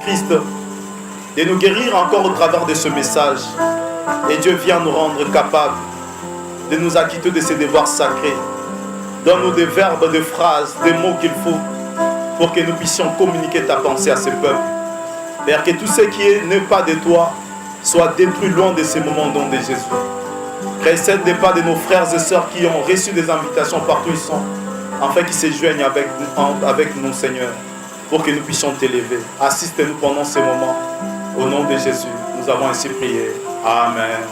Jésus-Christ de nous guérir encore au travers de ce message. Et Dieu vient nous rendre capables de nous acquitter de ces devoirs sacrés. Donne-nous des verbes, des phrases, des mots qu'il faut pour que nous puissions communiquer ta pensée à ce peuple. Père, que tout ce qui n'est pas de toi soit détruit loin de ces moments au nom de Jésus. Précède des pas de nos frères et sœurs qui ont reçu des invitations partout où ils sont, afin qu'ils se joignent avec nous, Seigneur, pour que nous puissions t'élever. Assiste-nous pendant ces moments. Au nom de Jésus, nous avons ainsi prié. Amen.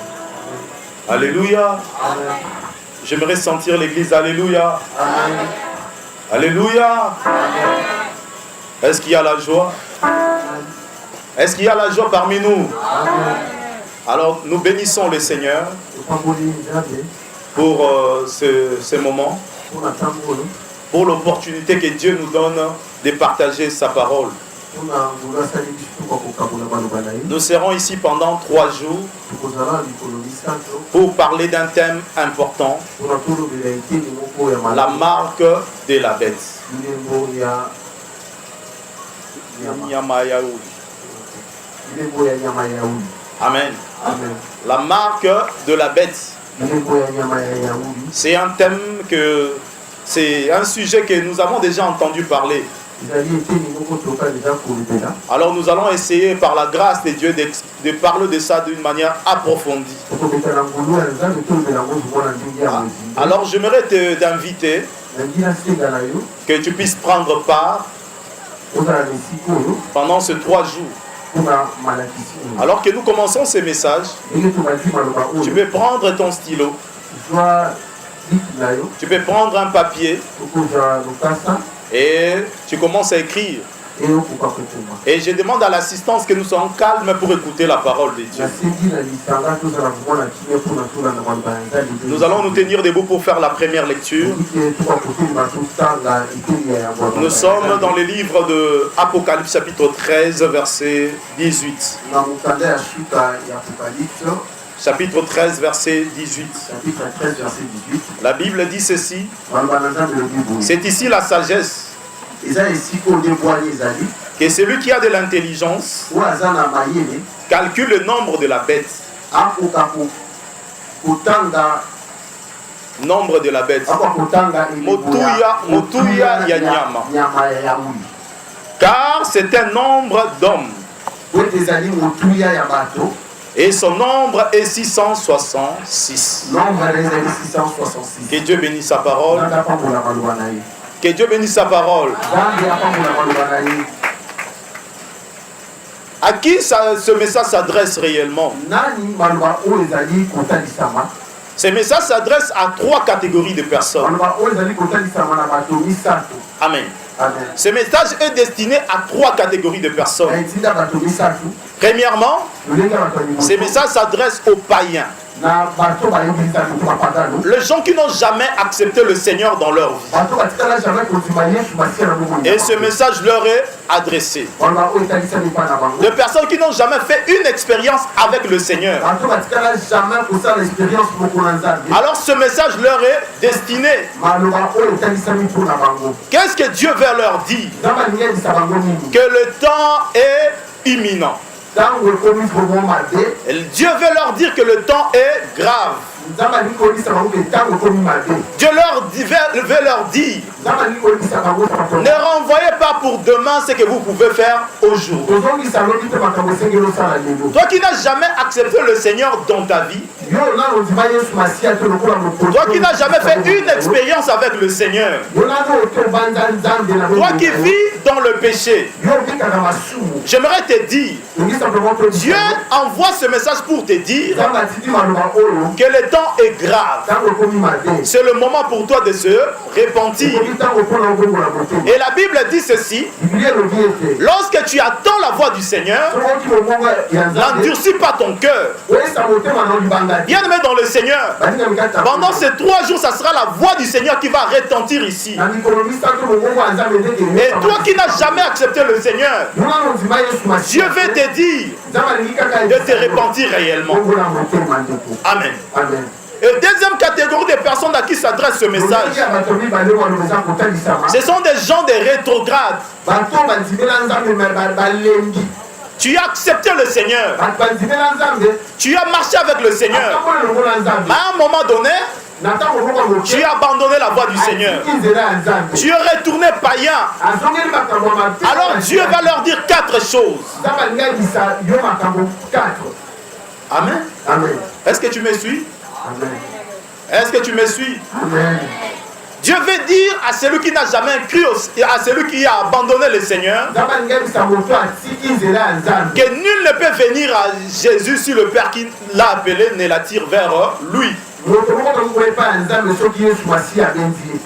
Alléluia. Amen. J'aimerais sentir l'église. Alléluia. Amen. Alléluia. Amen. Est-ce qu'il y a la joie? Est-ce qu'il y a la joie parmi nous? Amen. Alors nous bénissons le Seigneur pour ce moment, pour l'opportunité que Dieu nous donne de partager sa parole. Nous serons ici pendant 3 jours pour parler d'un thème important, la marque de la bête. Amen. Amen. La marque de la bête. C'est un thème c'est un sujet que nous avons déjà entendu parler. Alors nous allons essayer par la grâce de Dieu de parler de ça d'une manière approfondie. Alors j'aimerais t'inviter que tu puisses prendre part pendant ces 3 jours. Alors que nous commençons ces messages, tu peux prendre ton stylo, tu peux prendre un papier et tu commences à écrire. Et je demande à l'assistance que nous soyons calmes pour écouter la parole de Dieu. Nous allons nous tenir debout pour faire la première lecture. Nous sommes dans le livre de Apocalypse chapitre 13 verset 18. Chapitre 13 verset 18. La Bible dit ceci. C'est ici la sagesse. Que celui qui a de l'intelligence calcule le nombre de la bête. Nombre de la bête. Motuya ya nyama. Car c'est un nombre d'hommes. Et son nombre est 666. Que Dieu bénisse sa parole. Que Dieu bénisse sa parole. À qui ce message s'adresse réellement? Ce message s'adresse à 3 catégories de personnes. Amen. Ce message est destiné à 3 catégories de personnes. Premièrement, ce message s'adresse aux païens. Les gens qui n'ont jamais accepté le Seigneur dans leur vie. Et ce message leur est adressé. Les personnes qui n'ont jamais fait une expérience avec le Seigneur. Alors ce message leur est destiné. Qu'est-ce que Dieu veut leur dire? Que le temps est imminent. Dieu veut leur dire que le temps est grave. Dieu veut leur dire, ne renvoyez pas pour demain ce que vous pouvez faire aujourd'hui. Toi qui n'as jamais accepté le Seigneur dans ta vie, toi qui n'as jamais fait une expérience avec le Seigneur, toi qui vis dans le péché, j'aimerais te dire, Dieu envoie ce message pour te dire que le temps est grave. C'est le moment pour toi de se repentir. Et la Bible dit ceci: lorsque tu attends la voix du Seigneur, n'endurcis pas ton cœur. Bien-aimé dans le Seigneur, pendant ces 3 jours, ça sera la voix du Seigneur qui va retentir ici. Et toi qui n'as jamais accepté le Seigneur, Dieu veut te dire de te repentir réellement. Amen. Et deuxième catégorie de personnes à qui s'adresse ce message, ce sont des gens de rétrogrades. Tu as accepté le Seigneur. Tu as marché avec le Seigneur. Mais à un moment donné, tu as abandonné la voie du Seigneur. Tu es retourné païen. Alors Dieu va leur dire 4 choses. Amen. Est-ce que tu me suis? Est-ce que tu me suis? Amen. Dieu veut dire à celui qui n'a jamais cru, à celui qui a abandonné le Seigneur, que nul ne peut venir à Jésus si le Père qui l'a appelé ne l'attire vers lui.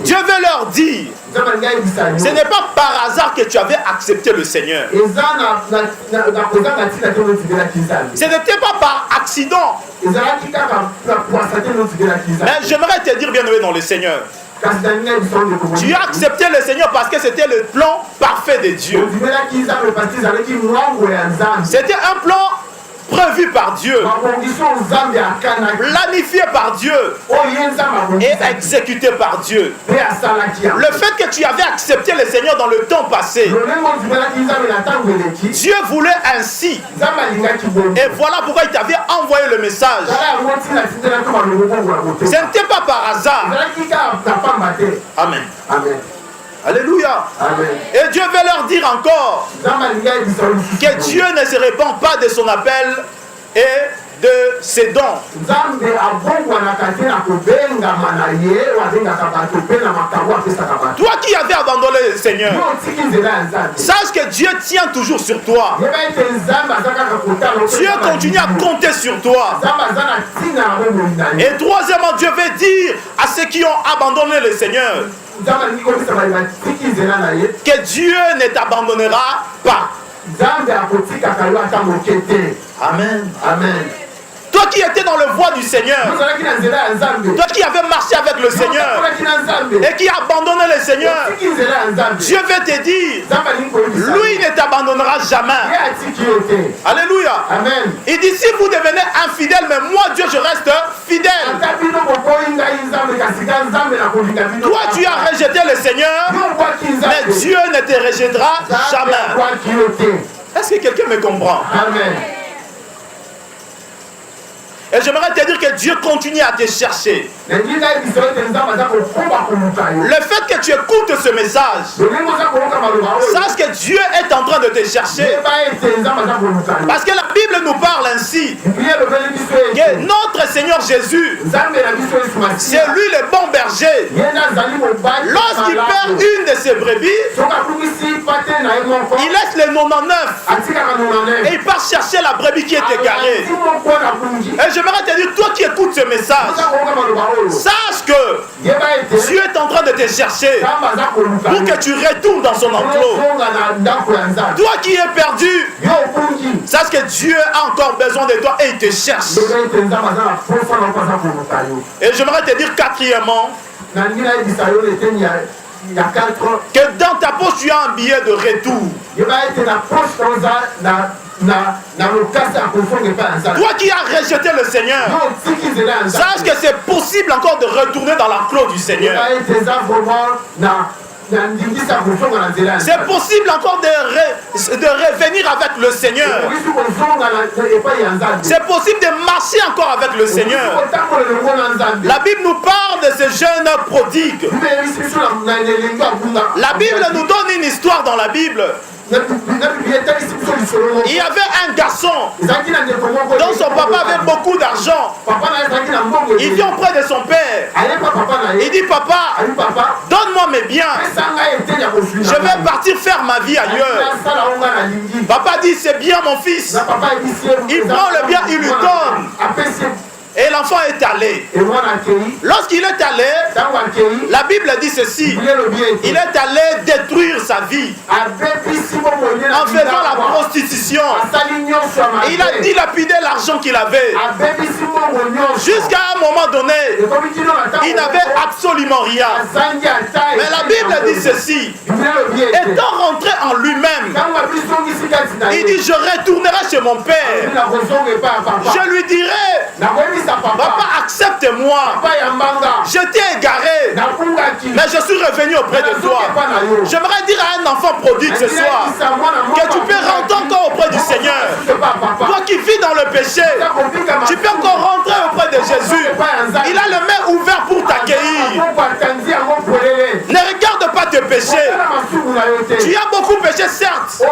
Dieu veut leur dire, ce n'est pas par hasard que tu avais accepté le Seigneur. Ce n'était pas par accident. Mais j'aimerais te dire, bien-aimé dans le Seigneur, tu as accepté le Seigneur parce que c'était le plan parfait de Dieu. C'était un plan prévu par Dieu, planifié par Dieu et exécuté par Dieu. Le fait que tu avais accepté le Seigneur dans le temps passé, Dieu voulait ainsi. Et voilà pourquoi il t'avait envoyé le message. Ce n'était pas par hasard. Amen. Alléluia. Amen. Et Dieu veut leur dire encore que Dieu ne se répand pas de son appel et de ses dons. Toi qui avais abandonné le Seigneur, sache que Dieu tient toujours sur toi. Dieu continue à compter sur toi. Et troisièmement, Dieu veut dire à ceux qui ont abandonné le Seigneur que Dieu ne t'abandonnera pas. Amen. Amen. Toi qui étais dans le voie du Seigneur, toi qui avais marché avec le Seigneur et qui a abandonné le Seigneur, Dieu veut te dire, lui ne t'abandonnera jamais. Alléluia. Amen. Il dit, si vous devenez infidèle, mais moi Dieu je reste fidèle. Toi tu as rejeté le Seigneur, mais Dieu ne te rejettera jamais. Est-ce que quelqu'un me comprend? Amen. Et j'aimerais te dire que Dieu continue à te chercher. Le fait que tu écoutes ce message, sache que Dieu est en train de te chercher. Parce que la Bible nous parle ainsi que notre Seigneur Jésus, c'est lui le bon berger. Lorsqu'il perd une de ses brebis, il laisse les 99 et il part chercher la brebis qui est égarée. Et j'aimerais te dire, toi qui écoutes ce message, sache que Dieu est en train de te chercher pour que tu retournes dans son enclos. Toi qui es perdu, sache que Dieu a encore besoin de toi et il te cherche. Et j'aimerais te dire quatrièmement que dans ta poche tu as un billet de retour. Toi qui as rejeté le Seigneur, sache que c'est possible encore de retourner dans l'enclos du Seigneur. C'est possible encore de revenir avec le Seigneur. C'est possible de marcher encore avec le Seigneur. La Bible nous parle de ce jeune prodigue. La Bible nous donne une histoire dans la Bible. Il y avait un garçon dont son papa avait beaucoup d'argent. Il vient auprès de son père. Il dit, papa, donne-moi mes biens. Je vais partir faire ma vie ailleurs. Papa dit, c'est bien mon fils. Il prend le bien, il lui donne. Et l'enfant est allé. Lorsqu'il est allé, la Bible dit ceci. Il est allé détruire sa vie en faisant la prostitution. Il a dilapidé l'argent qu'il avait. Jusqu'à un moment donné, il n'avait absolument rien. Mais la Bible dit ceci. Étant rentré en lui-même, Il dit, je retournerai chez mon père. Je lui dirai, papa, accepte-moi. Je t'ai égaré, mais je suis revenu auprès de toi. J'aimerais dire à un enfant prodigue ce soir que tu peux rentrer encore auprès du Seigneur. Toi qui vis dans le péché, tu peux encore rentrer auprès de Jésus. Il a les mains ouvertes pour t'accueillir. Ne regarde pas tes péchés. Tu as beaucoup péché, certes,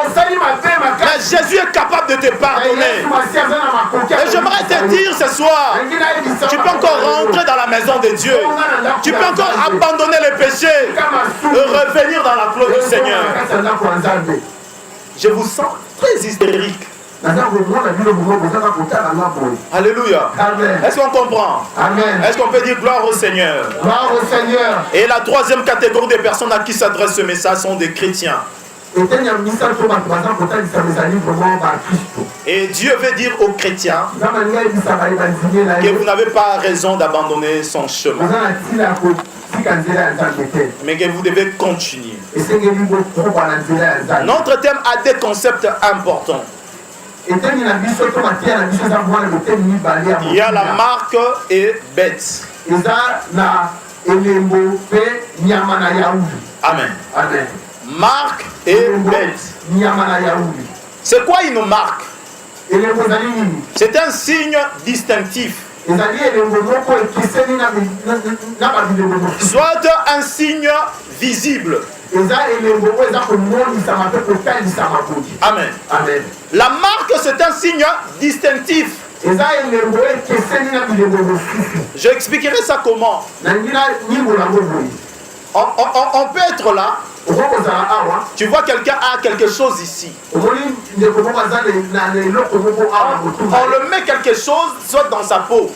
mais Jésus est capable de te pardonner. Et j'aimerais te dire ce soir, tu peux encore rentrer dans la maison de Dieu. Tu peux encore abandonner les péchés et revenir dans la gloire du Seigneur. Je vous sens très hystérique. Alléluia. Est-ce qu'on comprend? Est-ce qu'on peut dire gloire au Seigneur? Gloire au Seigneur. Et la troisième catégorie de personnes à qui s'adresse ce message sont des chrétiens. Et Dieu veut dire aux chrétiens que vous n'avez pas raison d'abandonner son chemin, mais que vous devez continuer. Notre thème a des concepts importants. Il y a la marque et bête. Amen. Amen. Marque et bête. C'est quoi une marque? C'est un signe distinctif. Soit un signe visible. Amen. Amen. La marque, c'est un signe distinctif. J'expliquerai ça comment. On peut être là. Tu vois quelqu'un a quelque chose ici. On le met quelque chose soit dans sa peau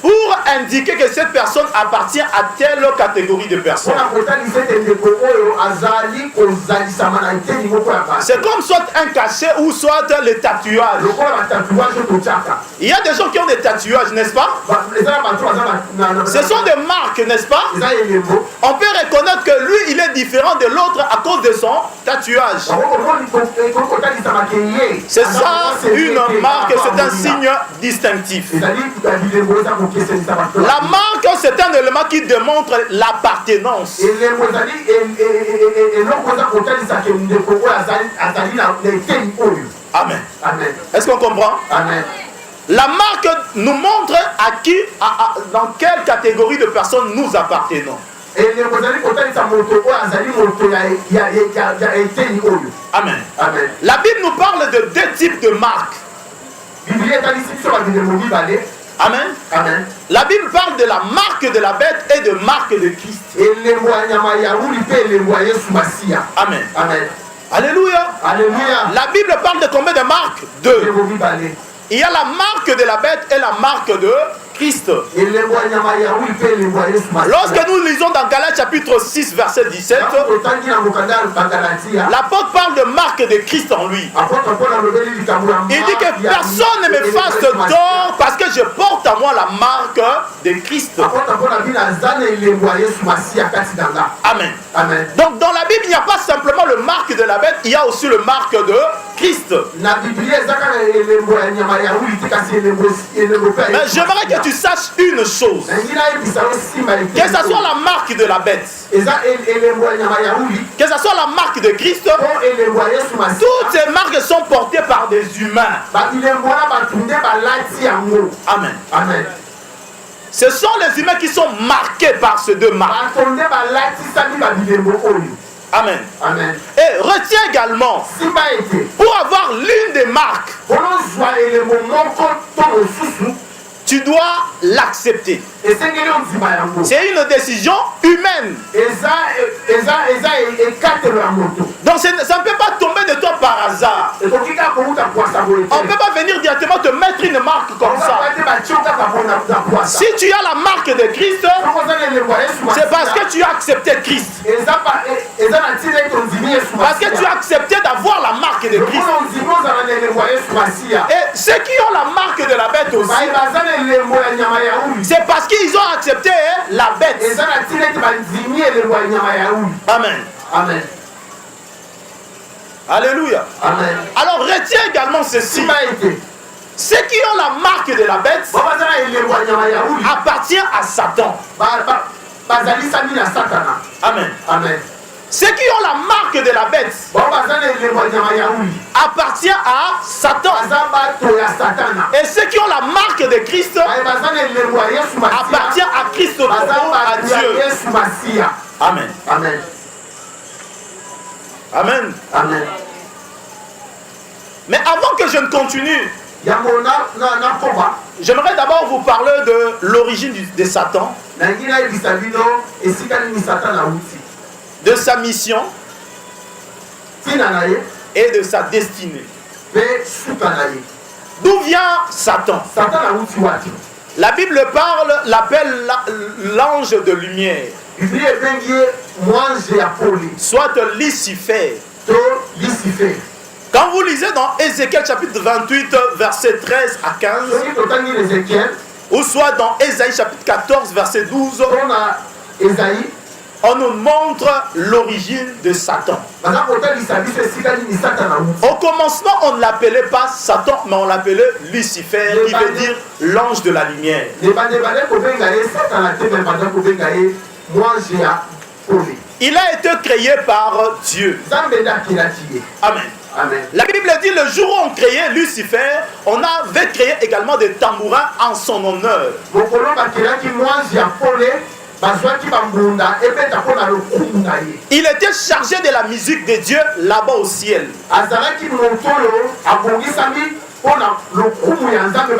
pour indiquer que cette personne appartient à telle catégorie de personnes. C'est comme soit un cachet ou soit les tatouages. Il y a des gens qui ont des tatouages, n'est-ce pas? Ce sont des marques, n'est-ce pas? On peut reconnaître que lui, il est différent de l'autre à cause de son tatouage. C'est ça, une marque, c'est un signe distinctif. La marque, c'est un élément qui démontre l'appartenance. Amen. Amen. Est-ce qu'on comprend? Amen. La marque nous montre à qui, dans quelle catégorie de personnes nous appartenons. Amen. Amen. La Bible nous parle de deux types de marques. Amen. Amen. La Bible parle de la marque de la bête et de marque de Christ. Amen. Amen. Alléluia. Alléluia. La Bible parle de combien de marques? Deux. Il y a la marque de la bête et la marque de Christ. Lorsque nous lisons dans Galates chapitre 6 verset 17, l'apôtre parle de marque de Christ en lui. Il dit que personne ne me fasse tort parce que je porte à moi la marque de Christ. Amen. Amen. Donc dans la Bible, il n'y a pas simplement le marque de la bête, il y a aussi le marque de Christ. Mais j'aimerais que tu saches une chose. Que ce soit la marque de la bête, que ce soit la marque de Christ, toutes ces marques sont portées par des humains. Amen. Amen. Ce sont les humains qui sont marqués par ces deux marques. Amen. Amen. Et retiens également, pour avoir l'une des marques, tu dois l'accepter. C'est une décision humaine. Donc ça ne peut pas tomber de toi par hasard. On ne peut pas venir directement te mettre une marque comme ça. Si tu as la marque de Christ, c'est parce que tu as accepté Christ. Parce que tu as accepté d'avoir la marque de Christ. Et ceux qui ont la marque de la bête aussi, c'est parce qu'ils ont accepté la bête. Amen. Amen. Amen. Alléluia. Amen. Alors retiens également ceci. Sima ete. Ceux qui ont la marque de la bête Babazana elembo ya nyama ya uli. appartient à Satan. Bazalisami na Satana. Amen. Amen. Ceux qui ont la marque de la bête Babazana elembo ya nyama ya uli. appartient à Satan. Bazamba to ya Satana. Et ceux qui ont la marque de Christ Bazana elembo ya Yesu Masia. appartient à Christ, à Bazamba to ya Dieu. Yesu Masia. Amen. Amen. Amen. Amen. Mais avant que je ne continue, Yango na koba. j'aimerais d'abord vous parler de l'origine de Satan, Na ngina ebisa bino esika ni Satana uti. de sa mission Tina na ye et de sa destinée. pe suka na ye. D'où vient Satan? Satana uti wati. La Bible l'appelle l'ange de lumière, Biblia ebengi ye mwanze ya pole. soit Lucifer. To Lucifer. Quand vous lisez dans Ézéchiel chapitre 28, versets 13 à 15, Soki totangi Ézéchiel, ou soit dans Ésaïe chapitre 14, verset 12, tona Esaïe, on nous montre l'origine de Satan. baza kotalisa biso esika nini Satana uti. Au commencement, on ne l'appelait pas Satan, mais on l'appelait Lucifer, qui veut dire l'ange de la lumière. Nebandebale kobenga ye Satana te me banda kobenga ye mwanze ya pole. Il a été créé par Dieu. Nzambe nde akelaki ye. Amen. Amen. La Bible dit le jour où on créait Lucifer, on avait créé également des tambourins en son honneur. Mokolo bakelaki mwanze ya pole, bazwaki bambunda ebeta mpona lokumu na ye. Il était chargé de la musique de Dieu là-bas au ciel. Azalaki moto oyo abongisami mpona lokumu ya Nzambe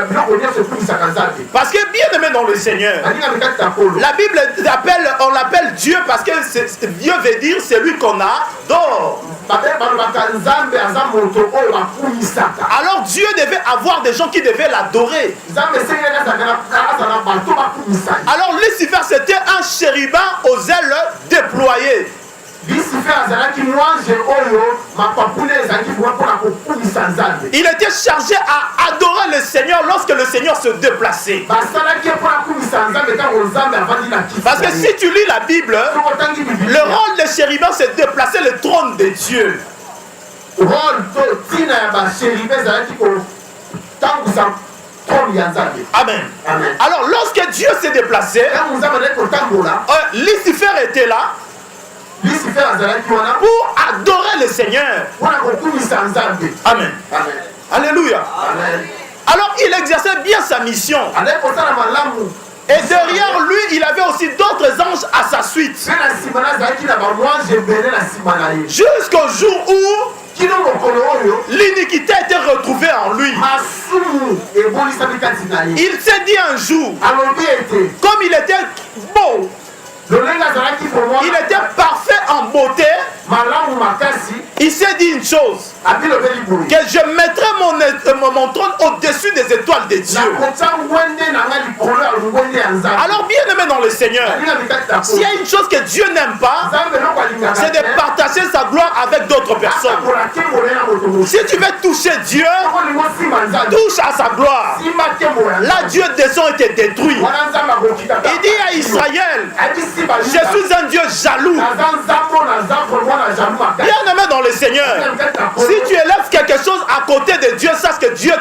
biloko nyonso ekumisaka Nzambe. Parce que bien aimé dans le Seigneur, Balingami kati ya polo. la Bible on l'appelle Dieu parce que Dieu veut dire celui qu'on adore. balobaka Nzambe aza moto oyo bakumisaka. Alors Dieu devait avoir des gens qui devaient l'adorer. Nzambe esengeli azala bato bakumisani. Alors Lucifer c'était un chérubin aux ailes déployées. Lucifer azalaki mwanze oyo mapapule ezalaki vraimen mpona kokumisa Nzambe. Il était chargé à adorer le Seigneur lorsque le Seigneur se déplaçait. Basalaki ye mpona kokumisa Nzambe ntango Nzambe avandi na kiti. Parce que si tu lis la Bible, Soki otangi le Biblia, rôle des chérubins c'est de déplacer le trône de Dieu. rôle to tina ya basheribe ezalaki kotambusa trône ya Nzambe. Amen. Amen. Alors lorsque Dieu s'est déplacé, Ntango Nzambe azali kotambola, Lucifer était là Lucifer azalaki wana pour adorer le Seigneur. mpona kokumisa Nzambe. Amen. Amen. Alléluia. Amen. Alors il exerçait bien sa mission. Azali kosala malamu. Et derrière lui, il avait aussi d'autres anges à sa suite. Mpe na nsima na azalaki na bamwange ebele na nsima na ye. Jusqu'au jour où Kino mokolo oyo l'iniquité était retrouvée en lui. masumu ebolisami kati na ye. Il s'est dit un jour, Alobi ete comme il était beau, lolenge azalaki komona il était parfait en beauté, malamu makasi il s'est dit une chose, abilobeli boye. que je mettrai mon trône au-dessus des étoiles de Dieu. nakota ngwende na nga likolo ya ngwende ya Nzambe. Alors bien aimé dans le Seigneur, Alingami kati ya s'il y a une chose que Dieu n'aime pas, Nzambe eloko alingaka c'est de partager sa gloire avec d'autres personnes. akola nkembo na ye na moto mosusu. Si tu veux toucher Dieu, Soko olingi osimba Nzambe, touche à sa gloire. simba nkembo ya Là, Nzambe. Dieu descend et te détruit. Wana Nzambe akokitaka. Il dit à Israël, Ayebisi Bayuda, je suis un Dieu jaloux. naza nzambo naza vraiment na jaloux makasi. Bien aimé dans le Seigneur, si tu élèves quelque chose à côté de Dieu, sache que Dieu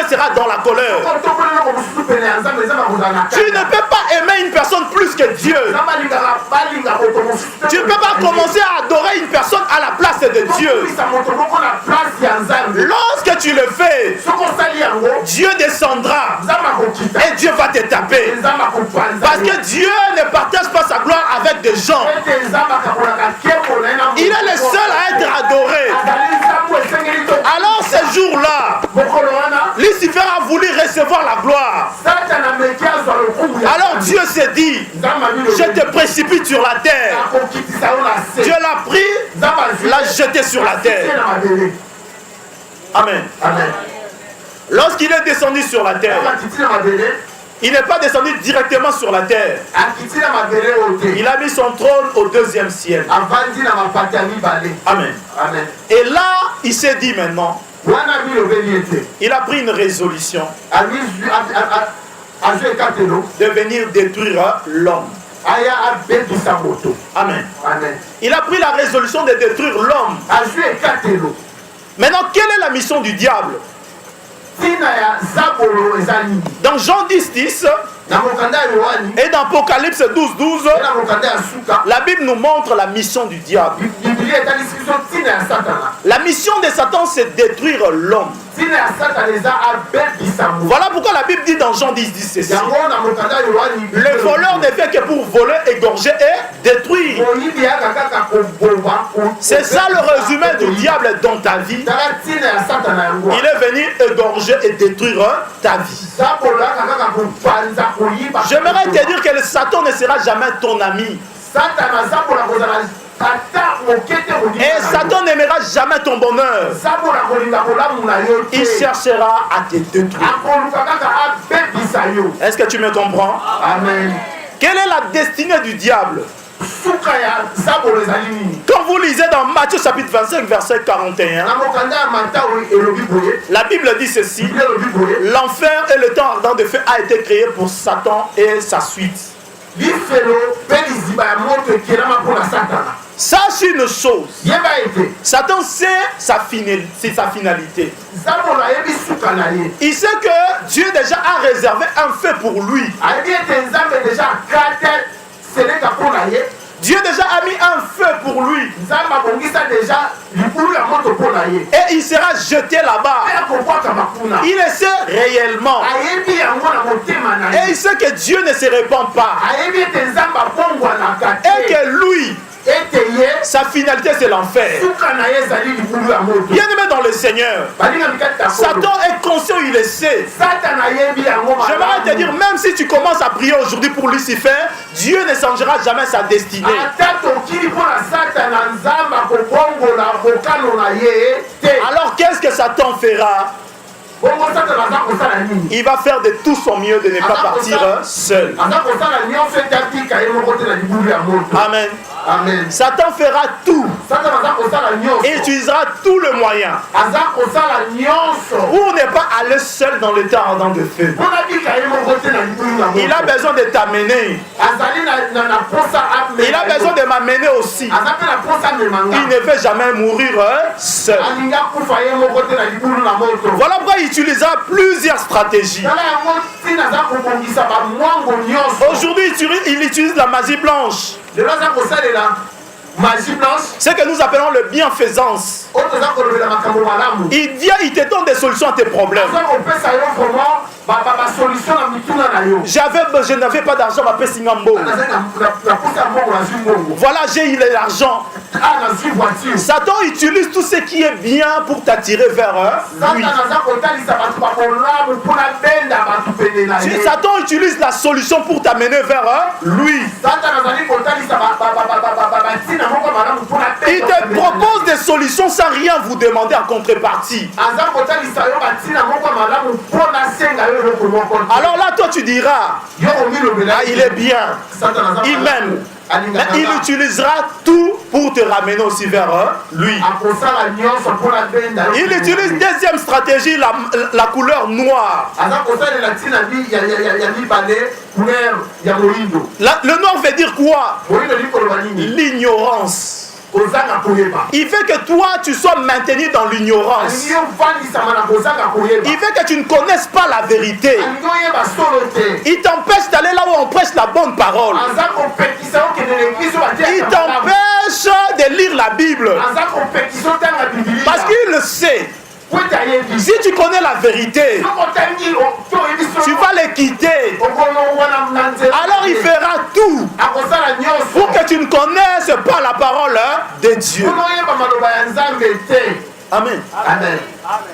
sera dans la colère. Otokola eloko mosusu pene ya Nzambe, Nzambe akozala na Tu kati. ne peux pas aimer une personne plus que Dieu. Nzambe alingaka balinga moto mosusu te Tu ne peux pas koleka ye. commencer à adorer une personne à la place de Dieu. Kokumisa moto moko na place ya Nzambe. Lorsque tu le fais, Soki osali yango, Dieu descendra Nzambe akokita. et Dieu va te taper. Nzambe akopanza Parce yo. que Dieu ne partage pas sa gloire avec des gens. Ete Nzambe akakolaka nkembo na ye na moto Il est le moko. seul à être adoré. Azali nzambo esengeli to- Alors ce jour-là, mokolo wana Lucifer a voulu recevoir la gloire. Satana ameki azwa lokumu ya Alors Nzambe. Dieu s'est dit, Nzambe abilobi, je te précipite sur la terre. akokitisa yo na se. Dieu l'a pris, Nzambe azwi l'a jeté sur la ye terre. na mabele. Amen. Amen. Lorsqu'il est descendu sur la Nzambe terre, akiti na mabele, il n'est pas descendu directement sur la terre. akiti na mabele oyo te. Il a mis son trône au deuxième ciel. Avandi na mapata ya mibale. Amen. Amen. Et là, il s'est dit maintenant, Wana bilobeli ete il a pris une résolution azwi ekatelo de venir détruire l'homme. aya abebisa moto. Amen. Amen. Il a pris la résolution de détruire l'homme. Azwi ekatelo. Maintenant, quelle est la mission du diable? Tina ya zabolo ezali. Dans Jean 10:10 Na mokanda ya Yohani. et dans Apocalypse 12:12, Na mokanda ya Suka. la Bible nous montre la mission du diable. Biblia etalisi biso tina ya Satana. La mission de Satan, c'est détruire l'homme. Tina ya Satana eza abebisa moto. Voilà pourquoi la Bible dit dans Jean 10:10 ceci. Yango na mokanda ya Yohani. Le voleur ne fait que pour voler, égorger et détruire. Moyibi ya kaka koboba. C'est ça le résumé du diable dans ta vie. Tala tina ya Satana yango. Il est venu égorger et détruire ta vie. Zabolo ya kaka kopanza koyiba. J'aimerais te dire que le Satan ne sera jamais ton ami. Satana zabolo kozala tata mokete kolinga. Et Satan n'aimera jamais ton bonheur. Zabolo kolinga kolamuna yo. Il cherchera à te détruire. Akoluka kaka abebisa yo. Est-ce que tu me comprends? Amen. Quelle est la destinée du diable? Suka ya zabolo ezali nini? Quand vous lisez dans Matthieu chapitre 25 verset 41, Na mokanda ya Matayo elobi boye. la Bible dit ceci: Biblia elobi boye. l'enfer et le temps ardent de feu a été créé pour Satan et sa suite. Lifelo mpe liziba ya moto ekelama mpona Satana. Sache une chose, Yeba ete Satan sait sa finalité. zabolo ayebi suka na ye. Il sait que Dieu déjà a réservé un feu pour lui. Ayebi ete Nzambe deja akate seleka mpona ye. Dieu déjà a mis un feu pour lui. Nzambe abongisa deja libulu ya moto mpona ye. Et il sera jeté là-bas. Mpe akobwaka kuna. Il le sait réellement. Ayebi yango na motema na Et ye. il sait que Dieu ne se répand pas. Ayebi ete Nzambe abongwanaka Et te. que lui, Ete ye sa finalité c'est l'enfer. suka na ye ezali libulu ya moto. Bien aimé dans le Seigneur, Balinga mikati ya kodo. Satan est conscient, il le sait. Satana ayebi yango malamu. J'aimerais te dire, même si tu commences à prier aujourd'hui pour Lucifer, Dieu ne changera jamais sa destinée. ata tokili mpona Satana Nzambe akobongola bokano na ye te. Alors qu'est-ce que Satan fera? Bongo Satana aza kosala nini? Il va faire de tout son mieux de ne pas partir seul. aza kosala nyonso ete atika ye moko te na libulu ya moto. Amen. Amen. Satan fera tout. Satana aza kosala nyonso. Il utilisera tout le moyen aza kosala nyonso pour ne pas aller seul dans le temps ardent de feu. mpona bika ye moko te na libulu ya moto. Il a besoin de t'amener. azali na posa amema. Il a besoin de m'amener aussi. aza mpe na posa amemanga. Il ne veut jamais mourir seul. alingi akufa ye moko te na libulu na moto. Voilà pourquoi il utilisera plusieurs stratégies. tala yango ntina aza kobongisa bamwango nyonso. Aujourd'hui, il utilise la magie blanche. lelo aza kosalela magie blanche. Ce que nous appelons le bienfaisance. oyo toza kolobela makambo malamu. Il vient, il te donne des solutions à tes problèmes. aza kopesa yo vraiment basolution na mituna na yo. Je n'avais pas d'argent, ma pesingambo. nazali na posa ya mbongo nazwi mbongo. Voilà, j'ai eu l'argent. nazwi voiture. Satan utilise tout ce qui est bien pour t'attirer vers lui. Satana aza kotalisa bato bakolamu mpona benda bato pene na ye. Satan utilise la solution pour t'amener vers lui. Satana azali kotalisa batina moko malamu mpona Il te propose des solutions sans rien vous demander en contrepartie. aza kotalisa yo batina moko malamu mpona senga yo eloko moko. Alors là, toi tu diras, yo komilobela ah, il est bien, Satana aza il malamu. m'aime. Mais il utilisera tout pour te ramener aussi vers lui. akosala nyonso mpona benda yo. Il utilise deuxième stratégie, la couleur noire. aza kosalela ntina ya mibale couleur ya moyindo. Le noir veut dire quoi? moyindo likoloba nini? L'ignorance. kozanga koyeba. Il fait que toi, tu sois maintenu dans l'ignorance. alingi ovandisama na kozanga koyeba. Il fait que tu ne connaisses pas la vérité. alingi oyeba solo te. Il t'empêche d'aller là où on prêche la bonne parole. aza kopekisa okende na eglise oyo Il batiaka malamu. t'empêche de lire la Bible. aza kopekisa otanga bibilia. Parce qu'il le sait. po ete ayebi. Si tu connais la vérité, soki otangi toyebi tu solo vas le quitter. okolongwana na nzela. Alors il fera tout akosala nyonso pour que tu ne connaisses pas la parole de Dieu. mpona oyeba maloba ya nzambe te. Amen. amen.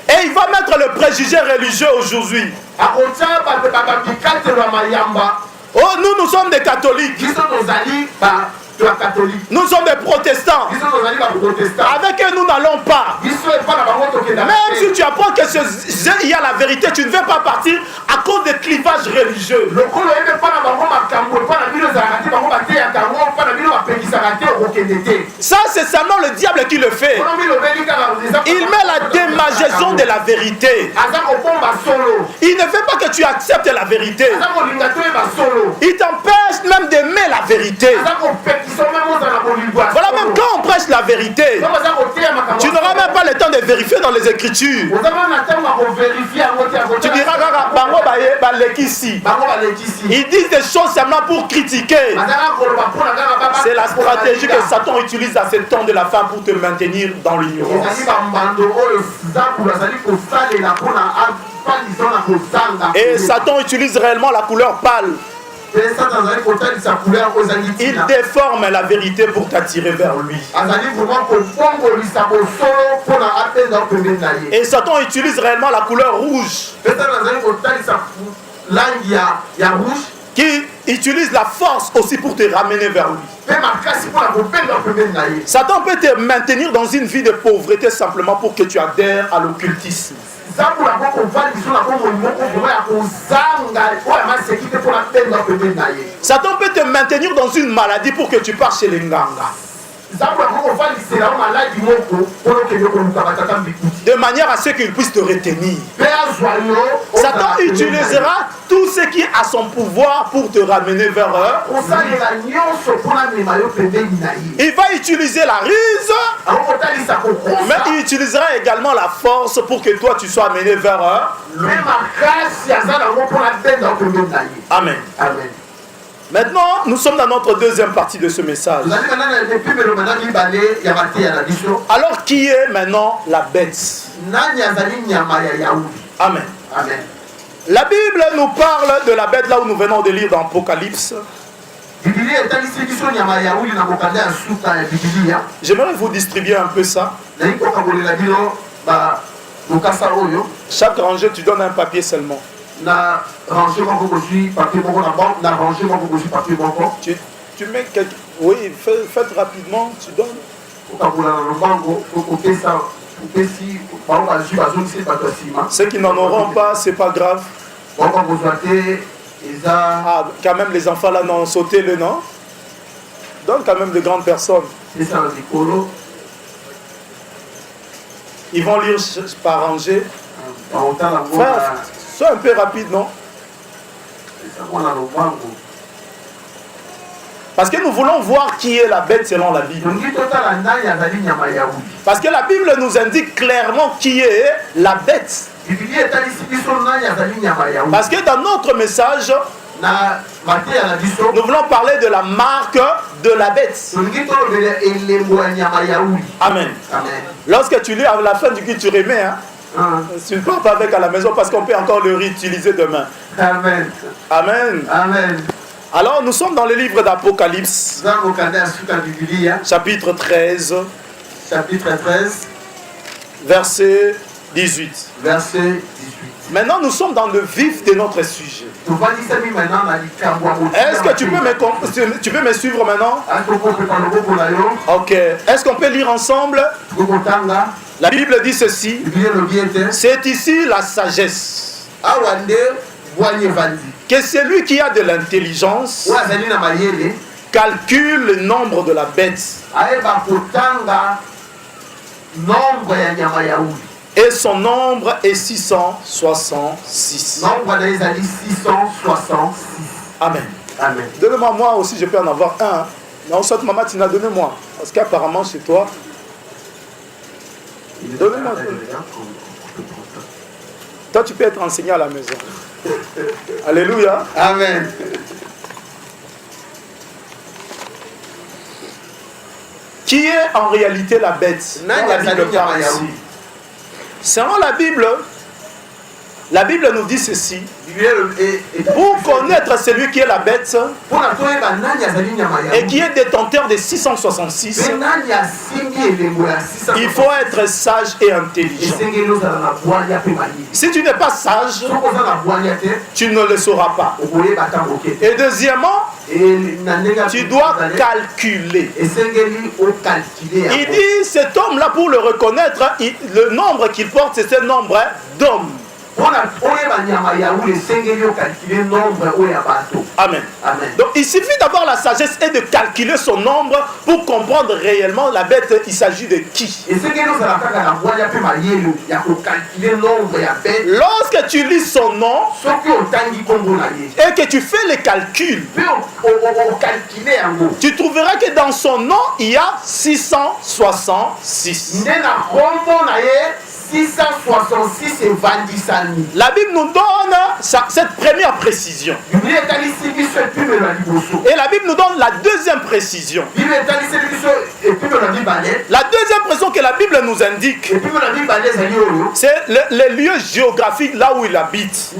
Et il va mettre le préjugé religieux aujourd'hui. akotia bikatelo ya mayamba. Oh, nous sommes des catholiques. biso tozali bakatolike. Nous sommes des protestants. biso tozali baprotestant. Avec eux, nous n'allons pas. biso epa na bango tokendaka Même si te. tu apprends que il y a la vérité, tu ne veux pas partir à cause des clivages religieux. lokolo oyebi epa na bango makambo epa na bino ezalaka te bango bateyaka yango epa na bino bapekisa Ça, c'est seulement le diable qui le fait. Il met la démageaison de la vérité. Il ne fait pas que tu acceptes la vérité. Il t'empêche même d'aimer la vérité. Voilà, même quand on prêche la vérité, tu n'auras même pas le temps de vérifier dans les Écritures. Tu diras, ils disent des choses seulement pour critiquer. C'est la stratégie que Satan utilise à ce temps de la fin pour te maintenir dans l'ignorance. Et Satan utilise réellement la couleur pâle. Il déforme la vérité pour t'attirer vers lui. Et Satan utilise réellement la couleur rouge, qui utilise la force aussi pour te ramener vers lui. Satan peut te maintenir dans une vie de pauvreté simplement pour que tu adhères à l'occultisme. Satan peut te maintenir dans une maladie pour que tu pars chez les nganga. De manière à ce qu'il puisse te retenir. Satan utilisera tout ce qui est à son pouvoir pour te ramener vers eux. Il va utiliser la ruse, mais il utilisera également la force pour que toi tu sois amené vers eux. Amen. Amen. Maintenant, nous sommes dans notre deuxième partie de ce message. Alors, qui est maintenant la bête? Amen. Amen. La Bible nous parle de la bête là où nous venons de lire dans Apocalypse. J'aimerais vous distribuer un peu ça. Chaque rangée, tu donnes un papier seulement. Tu mets quelque... Oui, faites rapidement, tu donnes. Ceux qui n'en auront pas, c'est pas grave. Ah, quand même les enfants là n'ont sauté le nom. Donne quand même de grandes personnes. Ils vont lire par rangée. Frère, sois un peu rapide, non? Parce que nous voulons voir qui est la bête selon la Bible. Parce que la Bible nous indique clairement qui est la bête. Parce que dans notre message, nous voulons parler de la marque de la bête. Amen. Lorsque tu lis à la fin du coup, tu remets. Tu ne pars pas avec à la maison parce qu'on peut encore le réutiliser demain. Amen. Amen. Amen. Alors nous sommes dans le livre d'Apocalypse, chapitre 13, verset 18. Maintenant nous sommes dans le vif de notre sujet. Est-ce que tu peux me suivre maintenant? Ok. Est-ce qu'on peut lire ensemble? La Bible dit ceci. C'est ici la sagesse. Que celui qui a de l'intelligence calcule le nombre de la bête. Et son nombre est 666. Amen. Amen. Donne-moi, moi aussi je peux en avoir un. Non, soit maman, tu n'as donné moi. Parce qu'apparemment chez toi. Donne-moi. Toi, tu peux être enseigné à la maison. Alléluia. Amen. Qui est en réalité la bête? La Bible parle ici. Selon la Bible nous dit ceci. Pour connaître celui qui est la bête et qui est détenteur de 666, il faut être sage et intelligent. Si tu n'es pas sage, tu ne le sauras pas. Et deuxièmement, tu dois calculer. Il dit, cet homme-là, pour le reconnaître, le nombre qu'il porte, c'est ce nombre d'hommes. Amen. Amen. Donc il suffit d'avoir la sagesse et de calculer son nombre pour comprendre réellement la bête, il s'agit de qui. Lorsque tu lis son nom et que tu fais les calculs, tu trouveras que dans son nom il y a 666. 666 et 20 000. La Bible nous donne cette première précision. Et la Bible nous donne la deuxième précision. La deuxième précision que la Bible nous indique, c'est les lieux géographiques là où il habite.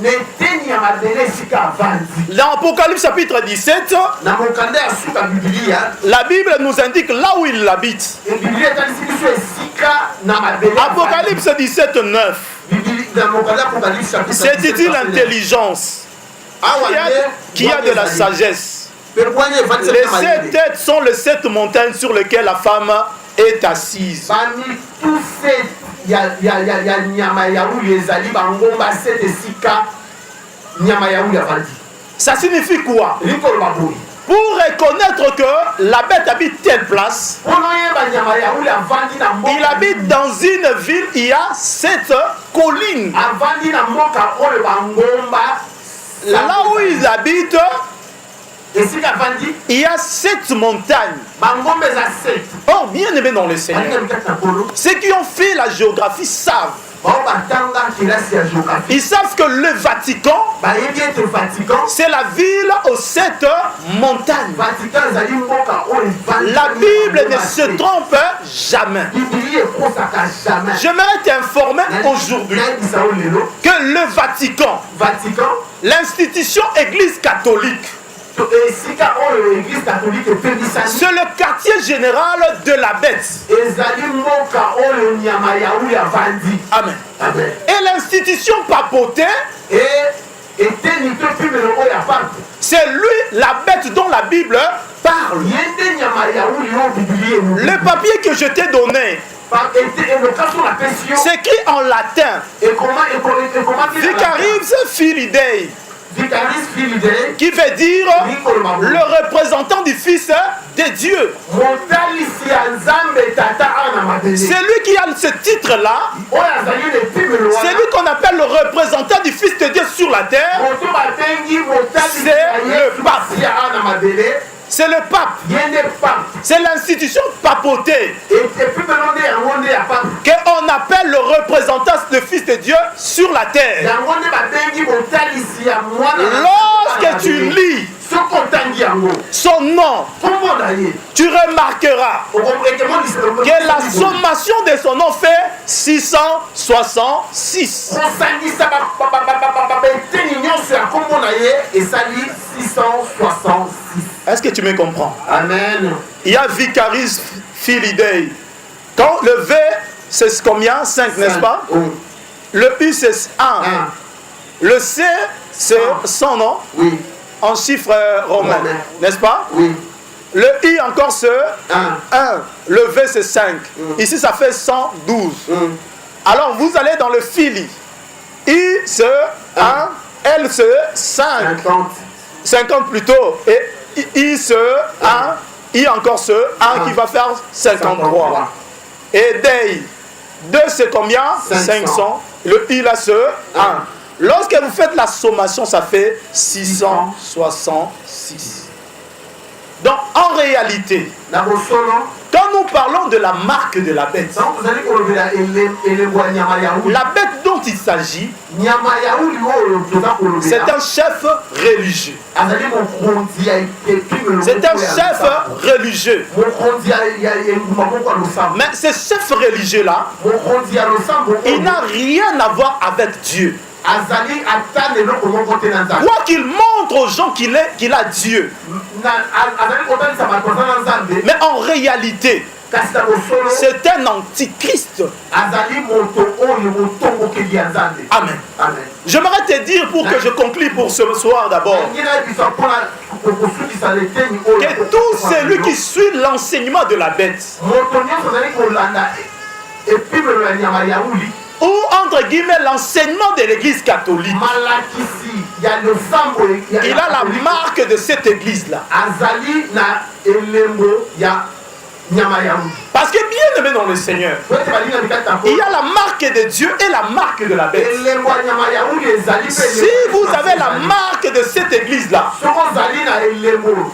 Dans Apocalypse chapitre 17, la Bible nous indique là où il habite. Apocalypse 17, 9. C'est-il l'intelligence qui a de la sagesse. Les 7 têtes sont les 7 montagnes sur lesquelles la femme est assise. Ça signifie quoi? Pour reconnaître que la bête habite telle place, il habite dans une ville, il y a 7 collines. Là où il habite, il y a 7 montagnes. Or, bien aimé dans le Seigneur, ceux qui ont fait la géographie savent. Ils savent que le Vatican, c'est la ville aux 7 montagnes. La Bible ne se trompe jamais. J'aimerais t'informer aujourd'hui que le Vatican, l'institution Église catholique, c'est le quartier général de la bête. Amen. Amen. Et l'institution papauté, c'est lui la bête dont la Bible parle. Le papier que je t'ai donné, c'est écrit en latin. Vicaris Filii Dei, qui veut dire le représentant du Fils de Dieu. C'est lui qui a ce titre-là. C'est lui qu'on appelle le représentant du Fils de Dieu sur la terre. C'est le pape. C'est le pape. C'est l'institution papauté qu'on appelle le représentant du Fils de Dieu sur la terre. Lorsque tu lis son nom, tu remarqueras que la sommation de son nom fait 666. Est-ce que tu me comprends? Amen. Il y a Vicaris Filii Dei. Quand le V, c'est combien? 5, n'est-ce pas? Le U, c'est 1. Le C, c'est 100, non? Oui. En chiffre romain, n'est-ce pas? Oui. Le I encore c'est 1. Le V c'est 5. Ici ça fait 112. Alors vous allez dans le Fili. I c'est 1. L c'est 5. 50 plutôt. Et I c'est 1. I encore c'est 1 qui va faire 53. Et Dei. 2 c'est combien? 500. Le I là c'est 1. Lorsque vous faites la sommation, ça fait 666. Donc, en réalité, quand nous parlons de la marque de la bête, la bête dont il s'agit, c'est un chef religieux. C'est un chef religieux. Mais ce chef religieux-là, il n'a rien à voir avec Dieu. Quoi qu'il montre aux gens qu'il a Dieu. Mais en réalité, c'est un antichrist. Amen. J'aimerais te dire pour que je conclue pour ce soir d'abord que tout celui qui suit l'enseignement de la bête, ou entre guillemets l'enseignement de l'église catholique. Il a la marque de cette église-là. Parce que bien aimé dans le Seigneur, il y a la marque de Dieu et la marque de la bête. Si vous avez la marque de cette église-là,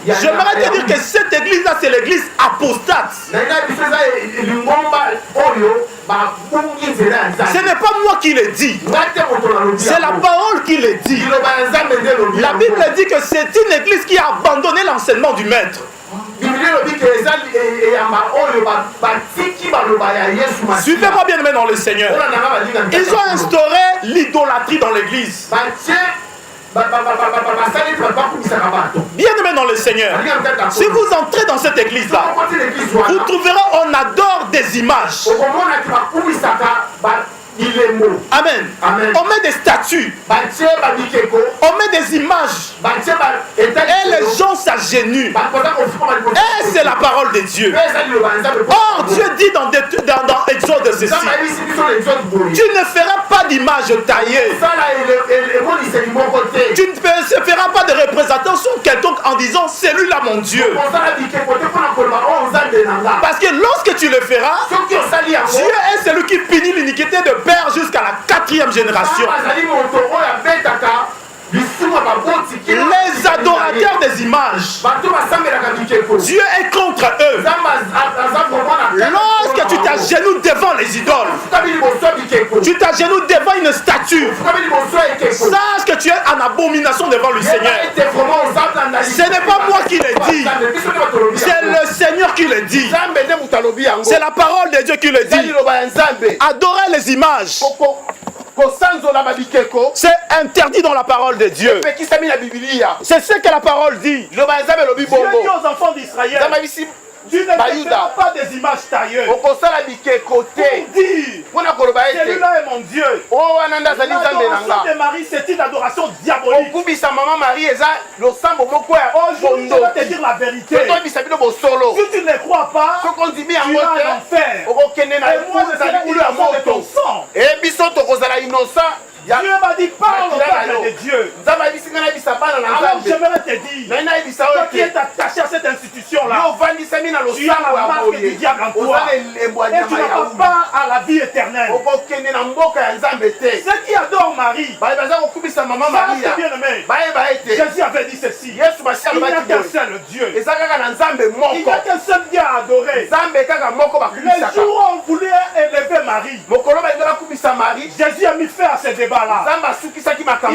j'aimerais te dire que cette église-là, c'est l'église apostate. Ce n'est pas moi qui le dis, c'est la parole qui le dit. La Bible dit que c'est une église qui a abandonné l'enseignement du maître. Suivez-moi bien aimé dans le Seigneur. Ils ont instauré l'idolâtrie dans l'église. Bien aimé dans le Seigneur, si vous entrez dans cette église-là, vous trouverez on adore des images. Amen. On met des statues, on met des images, et les gens s'agenouillent. Et c'est la parole de Dieu. Or, Dieu dit dans Exode ceci: tu ne feras pas d'image taillée. Tu ne feras pas de représentation quelconque en disant celui-là mon Dieu. Parce que lorsque tu le feras, Dieu est celui qui punit l'iniquité de père jusqu'à la 4e génération. Les adorateurs des images, Dieu est contre eux. Lorsque tu t'agenouilles devant les idoles, tu t'agenouilles devant une statue, sache que tu es en abomination devant le Seigneur. Ce n'est pas moi qui le dis, c'est le Seigneur qui le dit. C'est la parole de Dieu qui le dit. Adorer les images, c'est interdit dans la parole de Dieu. C'est ce que la parole dit. Dieu dit aux enfants d'Israël: tu ne feras pas des images tailleuses pour dire celui-là est mon Dieu. L'adoration de Marie, c'est une adoration diabolique. Aujourd'hui, je vais te dire la vérité. Si tu ne le crois pas, tu iras en enfer. Et moi, je serai innocent de ton sang. Dieu m'a dit parle au peuple de Dieu. Alors j'aimerais te dire, toi qui es attaché à cette institution-là, tu as la marque du diable en toi. Et tu n'as pas à la vie éternelle. Ceux qui adorent Marie, bien aimé, Jésus avait dit ceci: il n'y a qu'un seul Dieu. Il n'y a qu'un seul Dieu à adorer. Le jour où on voulait élever Marie, Jésus a mis fin à ce débat. Il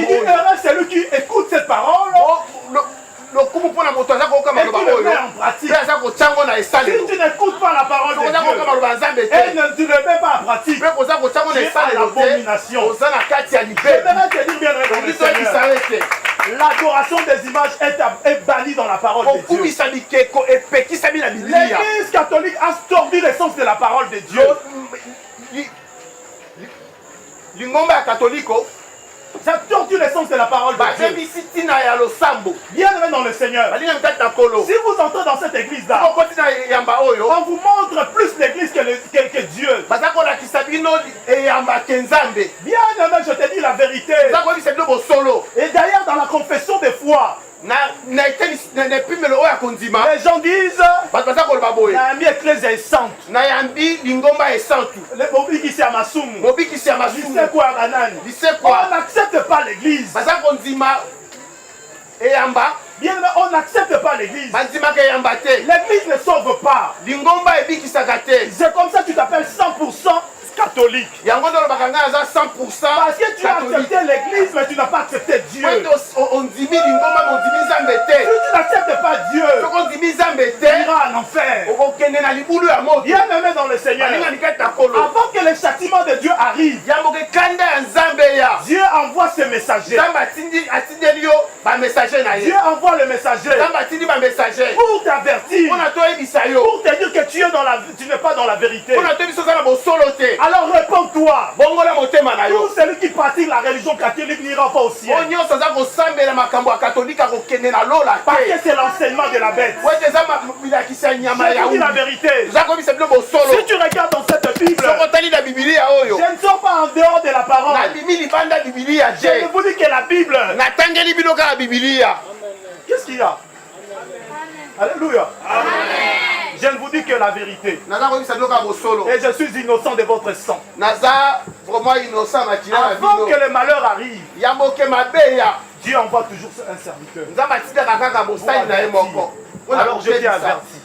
dit heureux celui qui écoute cette parole et qui le met en pratique. Si tu n'écoutes pas la parole de Dieu et tu ne le mets pas en pratique, tu es à l'abomination. Je vais te dire bien dans le Seigneur, l'adoration des images est bannie dans la parole de Dieu. L'église catholique a tordu l'essence de la parole de Dieu. Ça tortue l'essence de la parole de Dieu. Bien aimé dans le Seigneur, si vous entrez dans cette église-là, on vous montre plus l'église que Dieu. Bien aimé, je te dis la vérité. Et d'ailleurs, dans la confession des foi, les gens disent Nayambi Ecclesia est sainte. On n'accepte pas l'église. Bien, on n'accepte pas l'église. L'église ne sauve pas. C'est comme ça que tu t'appelles 100% catholique. Parce que tu as accepté l'église, mais tu n'as pas accepté Dieu. Si tu n'acceptes pas Dieu, tu iras en enfer. Bien aimé dans le Seigneur, avant que le châtiment de Dieu arrive, Dieu envoie ses messagers. Dieu envoie le messager pour t'avertir, pour te dire que tu n'es pas dans la vérité. Alors réponds-toi. Tout celui qui pratique la religion catholique n'ira pas au ciel. Parce que c'est l'enseignement de la bête. Je dis la vérité. Si tu regardes dans cette Bible, je ne sors pas en dehors de la parole. Je ne vous dis que la Bible. Qu'est-ce qu'il y a? Alléluia. Amen. Je ne vous dis que la vérité. Et je suis innocent de votre sang. Avant que le malheur arrive, Dieu envoie toujours un serviteur. Alors je t'ai averti.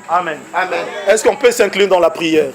Amen. Amen. Est-ce qu'on peut s'incliner dans la prière?